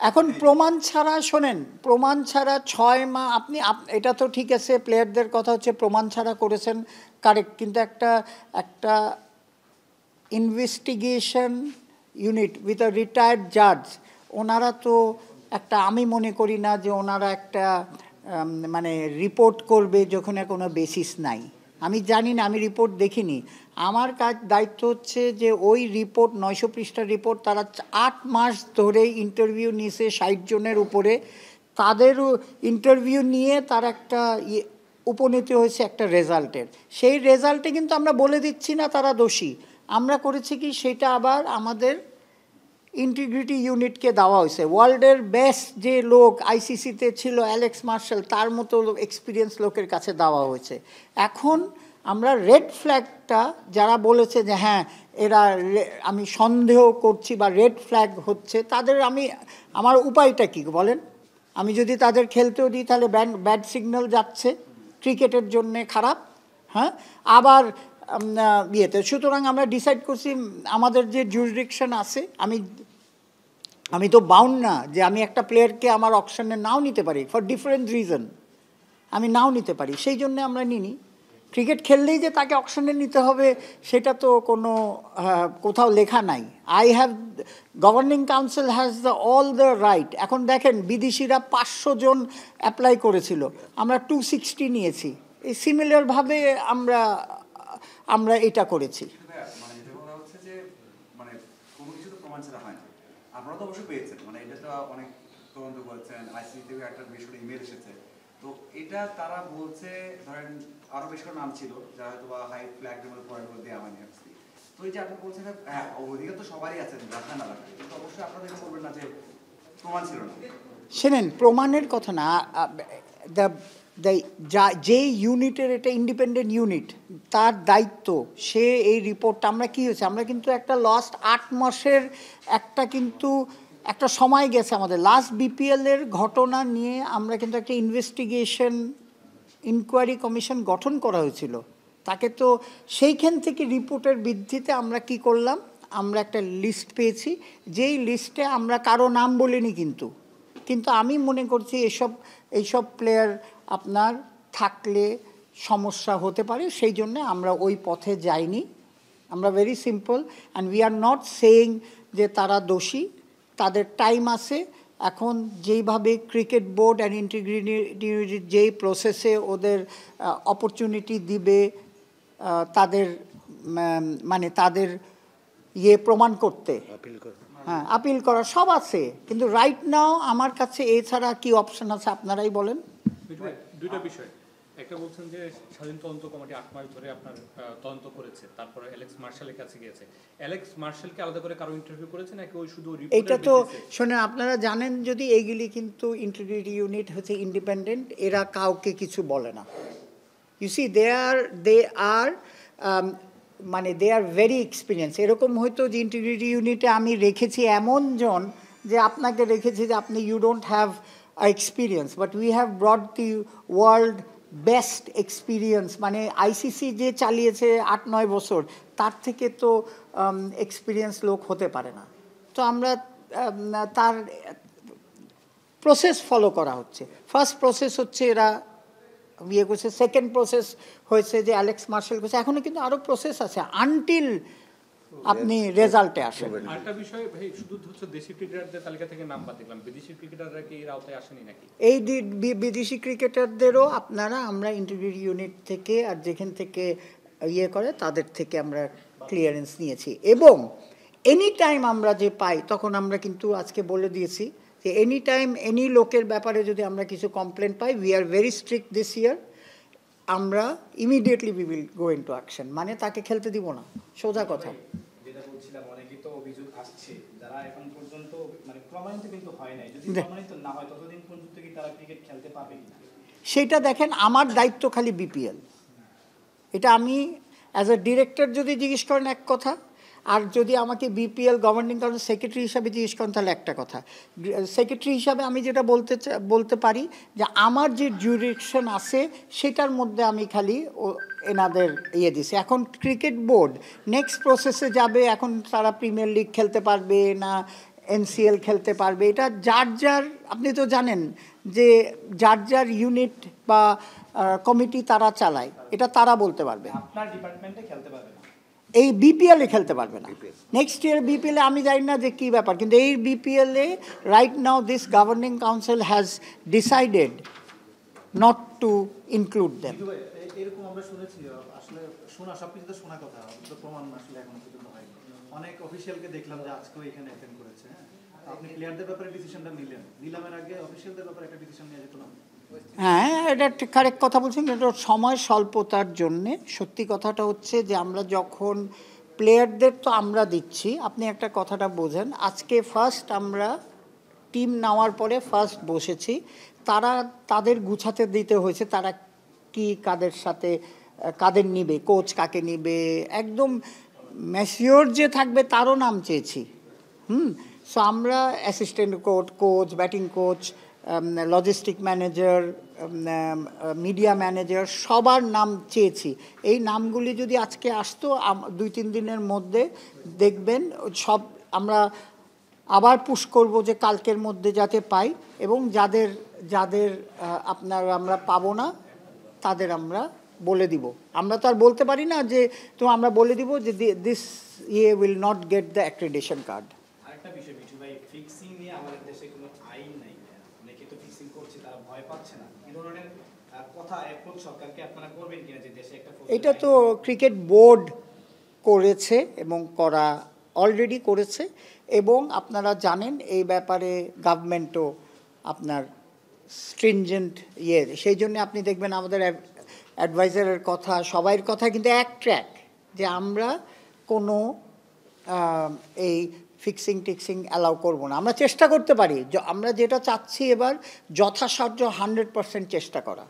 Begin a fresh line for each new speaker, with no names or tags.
এখন প্রমাণ ছাড়া শোনেন, প্রমাণ ছাড়া 6 মাস এটা তো ঠিক আছে, প্লেয়ারদের কথা হচ্ছে প্রমাণ ছাড়া করেছেন, কারেক্ট, কিন্তু একটা একটা investigation unit with a retired জাজ, ওনারা তো একটা, আমি মনে করি না যে ওনারা একটা মানে রিপোর্ট করবে যেখানে কোনো বেসিস নাই। আমি জানি না, আমি রিপোর্ট দেখিনি। আমার দায়িত্ব হচ্ছে যে ওই রিপোর্ট 900 পৃষ্ঠার রিপোর্ট, তারা 8 মাস ধরে ইন্টারভিউ নিয়েছে 60 জনের উপরে, তাদেরও ইন্টারভিউ নিয়ে তার একটা উপনীত হয়েছে একটা রেজাল্টের। সেই রেজাল্টে কিন্তু আমরা বলে দিচ্ছি না তারা দোষী, আমরা করেছি কি সেটা আবার আমাদের ইন্টিগ্রিটি ইউনিটকে দেওয়া হয়েছে। ওয়ার্ল্ডের বেস্ট যে লোক আইসিসিতে ছিল অ্যালেক্স মার্শাল, তার মতো এক্সপিরিয়েন্স লোকের কাছে দেওয়া হয়েছে। এখন আমরা রেড ফ্ল্যাগটা যারা বলেছে যে হ্যাঁ এরা, আমি সন্দেহ করছি বা রেড ফ্ল্যাগ হচ্ছে, তাদের আমার উপায়টা কী বলেন? আমি যদি তাদের খেলতেও দিই তাহলে ব্যাড সিগন্যাল যাচ্ছে, ক্রিকেটের জন্যে খারাপ। হ্যাঁ, আবার ইয়েতে, সুতরাং আমরা ডিসাইড করছি আমাদের যে জুরিডিকশন আছে, আমি তো বাউন্ড না যে আমি একটা প্লেয়ারকে আমার অকশনে নাও নিতে পারি, ফর ডিফারেন্ট রিজন আমি নাও নিতে পারি, সেই জন্য আমরা নিই। ক্রিকেট খেললেই যে তাকে অকশনে নিতে হবে সেটা তো কোনো কোথাও লেখা নাই। Governing council has all the right. এখন দেখেন বিদেশিরা 500 জন অ্যাপ্লাই করেছিল, আমরা 260 নিয়েছি। এই সিমিলারভাবে আমরা এটা করেছি।
আপনারা তো অবশ্যই পেয়েছেন, মানে এটা তো অনেক তদন্ত করেছেন, আইসিসি থেকে একটা বেশ করে ইমেল এসেছে, তো এটা তারা বলছে ধরেন আরো বেশ করে নাম ছিল যারা হয়তো বা হাই ফ্ল্যাগের মধ্যে পয়েন্ট করে দেওয়া হয়নি। তো এই যে আপনি বলছেন হ্যাঁ অধিকার তো সবারই আছেন, রাখা না রাখা, কিন্তু অবশ্যই আপনারা এটা বলবেন না যে প্রমাণ ছিল না।
শোনেন, প্রমাণের কথা না, যে ইউনিটের, এটা ইন্ডিপেন্ডেন্ট ইউনিট, তার দায়িত্ব, সে এই রিপোর্টটা, আমরা কী হয়েছে, আমরা কিন্তু একটা লাস্ট 8 মাসের একটা সময় গেছে আমাদের, লাস্ট বিপিএলের ঘটনা নিয়ে আমরা কিন্তু একটা ইনভেস্টিগেশন ইনকোয়ারি কমিশন গঠন করা হয়েছিল। তাকে তো সেইখান থেকে রিপোর্টের ভিত্তিতে আমরা কি করলাম, আমরা একটা লিস্ট পেয়েছি, যেই লিস্টে আমরা কারো নাম বলিনি, কিন্তু আমি মনে করছি এইসব প্লেয়ার আপনার থাকলে সমস্যা হতে পারে, সেই জন্য আমরা ওই পথে যাইনি। আমরা very simple, and we are not saying যে তারা দোষী, তাদের টাইম আছে। এখন যেইভাবে ক্রিকেট বোর্ড অ্যান্ড ইন্টিগ্রিটি যেই প্রসেসে ওদের অপরচুনিটি দিবে, তাদের তাদের প্রমাণ করতে, হ্যাঁ আপিল করা সব আছে, কিন্তু রাইট নাও আমার কাছে এছাড়া কি অপশন আছে আপনারাই বলেন।
দুইটা বিষয়, একটা বলছেন যে স্বাধীন তদন্ত কমিটি 8 মাস ধরে আপনার তদন্ত করেছে, তারপরে অ্যালেক্স মার্শালের কাছে গিয়েছে। অ্যালেক্স মার্শালকে আলাদা করে কারো ইন্টারভিউ করেছে নাকি ওই শুধু রিপোর্ট?
এটা তো শোনেন, আপনারা জানেন যদি এইগুলি কিন্তু ইন্টিগ্রিটি ইউনিট হচ্ছে ইন্ডিপেন্ডেন্ট, এরা কাউকে কিছু বলে না। You see they are they are very experience. এরকম হয়তো যে ইন্টিগ্রিটি ইউনিটে আমি রেখেছি এমন জন যে আপনাকে রেখেছি যে আপনি you don't have experience, but we have brought the world best experience. ICC যে চালিয়েছে 8-9 বছর, তার থেকে তো এক্সপিরিয়েন্স লোক হতে পারে না। তো আমরা তার প্রসেস ফলো করা হচ্ছে। ফার্স্ট প্রসেস হচ্ছে এরা করছে, সেকেন্ড প্রসেস হয়েছে যে অ্যালেক্স মার্শাল করছে, এখনো কিন্তু আরও প্রসেস আছে আনটিল আপনি রেজাল্টে আসেন।
আরেকটা বিষয় ভাই, শুধু হচ্ছে দেশি ক্রিকেটারদের তালিকা থেকে নাম বাদ দিলাম, বিদেশি ক্রিকেটাররা কি এর আওতায় আসেনি নাকি?
এই বিদেশি ক্রিকেটারদেরও আমরা ইন্টিগ্রিটি ইউনিট থেকে আর যেখান থেকে করে তাদের থেকে আমরা ক্লিয়ারেন্স নিয়েছি, এবং এনি টাইম আমরা যে পাই তখন আমরা কিন্তু আজকে বলে দিয়েছি যে এনি টাইম এনি লোকের ব্যাপারে যদি আমরা কিছু কমপ্লেন পাই, we are very strict this year, আমরা immediately we will go into action, তাকে খেলতে দিব না, সোজা কথা।
যেটা বলছিলাম, অনেকেই তো অভিযোগ আসছে যারা এখন পর্যন্ত প্রমাণিত কিন্তু হয় নাই, যদি প্রমাণিত না হয় ততদিন পর্যন্ত কি তারা ক্রিকেট খেলতে পারবে কিনা
সেটা দেখেন। আমার দায়িত্ব খালি বিপিএল, এটা আমি অ্যাজ এ ডিরেক্টর যদি জিজ্ঞেস করেন এক কথা, আর যদি আমাকে বিপিএল গভর্নিং কাউন্সিল সেক্রেটারি হিসাবে জিজ্ঞেস করেন তাহলে একটা কথা। সেক্রেটারি হিসাবে আমি যেটা বলতে পারি যে আমার যে জুরিডিকশন আছে সেটার মধ্যে আমি খালি এনাদের দিছি। এখন ক্রিকেট বোর্ড নেক্সট প্রসেসে যাবে, এখন তারা প্রিমিয়ার লিগ খেলতে পারবে না, এনসিএল খেলতে পারবে, এটা যার যার, আপনি তো জানেন যে যার যার ইউনিট বা কমিটি তারা চালায়, এটা তারা বলতে পারবে।
আপনার ডিপার্টমেন্টে খেলতে পারবে না,
এই বিপিএলে খেলতে পারবে না। নেক্সট ইয়ার বিপিএলে আমি জানি না যে কী ব্যাপার, কিন্তু এই বিপিএলে right now this governing council has decided not to include them.
এরকম আমরা শুনেছি, আসলে শোনা সবকিছু তো শোনা কথা, তো প্রমাণ আসলে এখনো পর্যন্ত হয়নি। অনেক অফিসিয়ালকে দেখলাম যে আজকেও এখানে অ্যাটেন্ড করেছে। আপনি প্লেয়ারদের ব্যাপারে ডিসিশনটা নিলেন, নিলামের আগে অফিসিয়ালদের ব্যাপারে একটা ডিসিশন নিয়ে যেত না?
হ্যাঁ, এটা কারেক্ট কথা বলছেন, কিন্তু সময় স্বল্পতার জন্যে। সত্যি কথাটা হচ্ছে যে আমরা যখন প্লেয়ারদের তো আমরা দিচ্ছি, আপনি একটা কথাটা বোঝেন, আজকে ফার্স্ট আমরা টিম নেওয়ার পরে ফার্স্ট বসেছি, তারা তাদের গুছাতে দিতে হয়েছে, তারা কি কাদের সাথে কাদের নিবে, কোচ কাকে নিবে, একদম ম্যাচিওর যে থাকবে তারও নাম চেয়েছি। সো আমরা assistant coach, batting coach, logistic manager, media manager, সবার নাম চেয়েছি। এই নামগুলি যদি আজকে আসতো 2-3 দিনের মধ্যে দেখবেন সব আমরা আবার পুশ করব যে কালকের মধ্যে যাতে পাই, এবং যাদের যাদের আপনার আমরা পাবো না তাদের আমরা বলে দিব। আমরা তো আর বলতে পারি না যে তো আমরা বলে দিব যে this will not get the accreditation card.
আরেকটা বিষয় মিঠু ভাই, ফিক্সিং নিয়ে আমাদের দেশে কোনো আইন নাই, অনেকে তো ফিক্সিং করছে, তারা ভয় পাচ্ছে না। এই ধরনের কথা অ্যাপ্রোচ সরকারকে আপনারা করবেন কিনা যে দেশে একটা
এটা তো ক্রিকেট বোর্ড করেছে এবং করা অলরেডি করেছে, এবং আপনারা জানেন এই ব্যাপারে গভর্নমেন্টও আপনার স্ট্রিনজেন্ট সেই জন্য আপনি দেখবেন আমাদের অ্যাডভাইজারের কথা, সবাইয়ের কথা কিন্তু এক ট্র্যাক, যে আমরা কোনো এই ফিক্সিং টিক্সিং অ্যালাউ করবো না। আমরা চেষ্টা করতে পারি, আমরা যেটা চাচ্ছি এবার যথাসাধ্য 100% চেষ্টা করা।